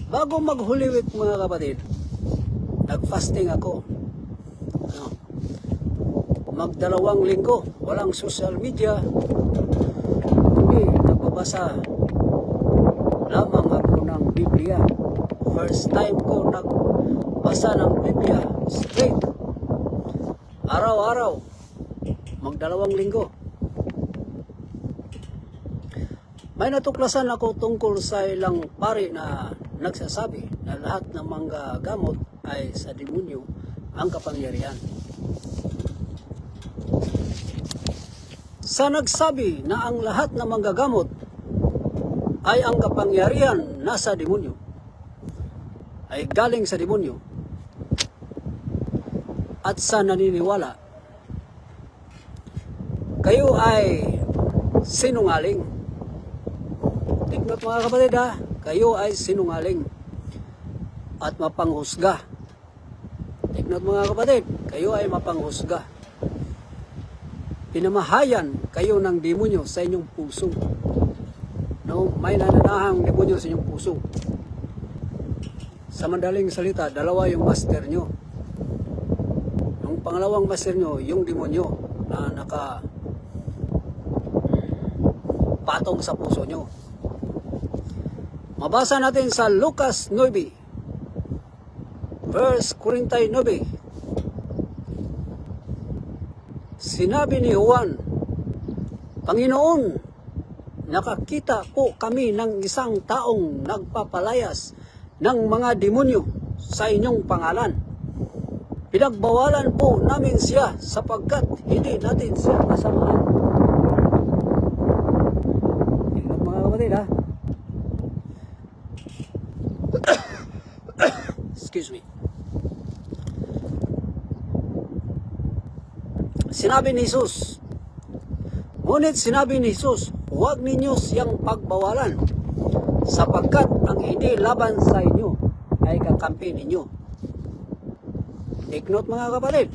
Bago mag-Holy Week mga kapatid, nag-fasting ako. Ano, magdalawang linggo, walang social media, hindi nagbabasa lamang ako ng Biblia. First time ko nagbasa ng Biblia straight. Araw-araw, magdalawang linggo. May natuklasan ako tungkol sa ilang pari na nagsasabi na lahat ng mga gamot ay sa demonyo ang kapangyarihan. Sa nagsabi na ang lahat ng mga gamot ay ang kapangyarihan nasa demonyo, ay galing sa demonyo, at sa naniniwala, kayo ay sinungaling. Tignan mga kapatid ha, kayo ay sinungaling at mapanghusga. Tignan mga kapatid, kayo ay mapanghusga. Pinamahayan kayo ng demonyo sa inyong puso. No, may nananahang demonyo sa inyong puso. Sa madaling salita, dalawa yung master nyo. Yung pangalawang master nyo, yung demonyo na patong sa puso nyo. Mabasa natin sa Lucas 9, verse 49. Sinabi ni Juan, Panginoon, nakakita po kami ng isang taong nagpapalayas ng mga demonyo sa inyong pangalan. Pinagbawalan po namin siya sapagkat hindi natin siya kasamahan. Tingnan mga kapatid ha. Excuse me. Sinabi ni Jesus, ngunit sinabi ni Jesus, huwag ninyo siyang pagbawalan, sapagkat ang hindi laban sa inyo ay kakampi ninyo. Take note mga kapatid,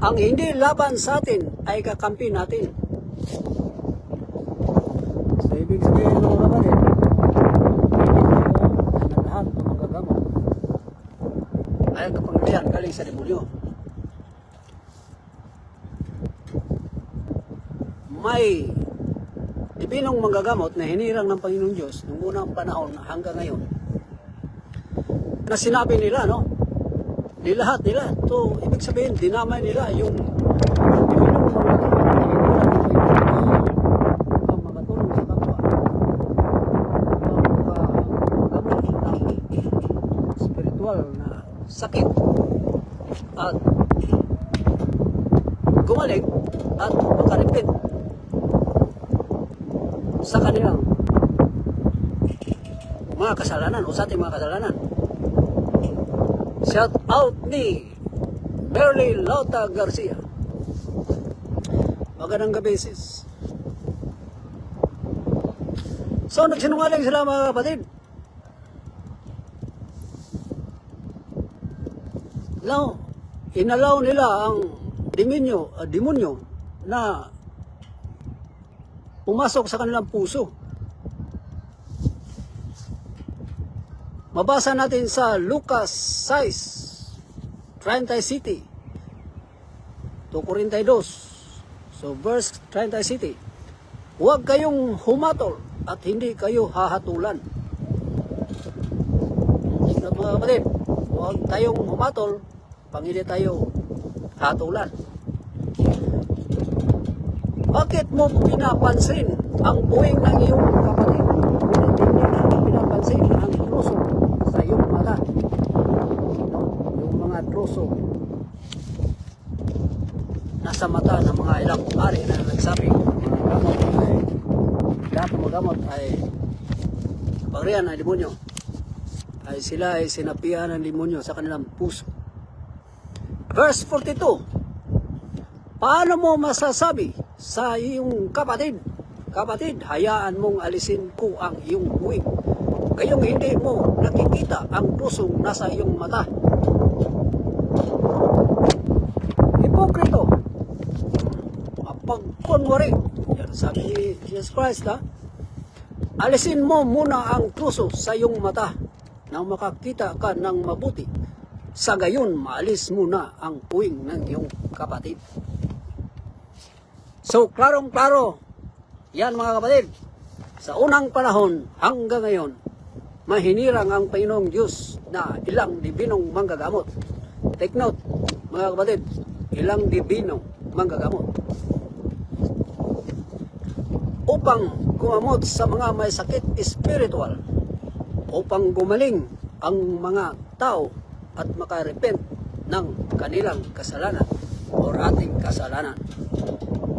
ang hindi laban sa atin ay kakampi natin. So ibig sabihin mga kapatid, na lahat ng mga gamot ay ang kapangyarihan galing sa demonyo. May dipinong manggagamot na hinirang ng Panginoong Diyos noong unang panahon hanggang ngayon, na sinabi nila, no? Di lahat nila. So, ibig sabihin, dinamay nila yung dipinong manggagamot na hinirang ng Panginoong Diyos ang makatulong sa kapwa, ang makagamot ng spiritual na sakit at gumaling at makaripit sa kanilang mga kasalanan o sa ating mga kasalanan. Shout out ni Merly Lauta Garcia. Magandang gabi sis. So nagsinungaling sila mga kapatid. Now, inalaw nila ang demonyo na pumasok sa kanilang puso. Mabasa natin sa Lucas 6:37 to 42. So verse 37. Huwag kayong humatol at hindi kayo hahatulan. Tingnan mga kapatid, huwag tayong humatol, pang hindi tayo hatulan. Bakit mo pinapansin ang buwing ng iyong kapatid? Ngunit hindi mo pinapansin ang troso sa iyong mata. Yung mga troso nasa mata ng mga ilang pari na nagsabi lahat ng mga gamot ay kapangyarihan ng demonyo, ay sila ay sinapihan ng demonyo sa kanilang puso. Verse 42. Paano mo masasabi sa iyong kapatid, hayaan mong alisin ko ang iyong buwing, gayong hindi mo nakikita ang pusong nasa iyong mata? Hipokrito, mapagkunwari. Yan sabi ni Jesus Christ, ha? alisin mo muna ang truso sa iyong mata nang makakita ka ng mabuti. Sa gayon, maalis muna ang puwing ng iyong kapatid. So, klarong-klaro, yan mga kapatid, sa unang panahon hanggang ngayon, mahinirang ang Panginoong Diyos na ilang dibinong manggagamot. Take note, mga kapatid, ilang dibinong manggagamot. Upang gumamot sa mga may sakit spiritual, upang gumaling ang mga tao at makarepent ng kanilang kasalanan o ating kasalanan.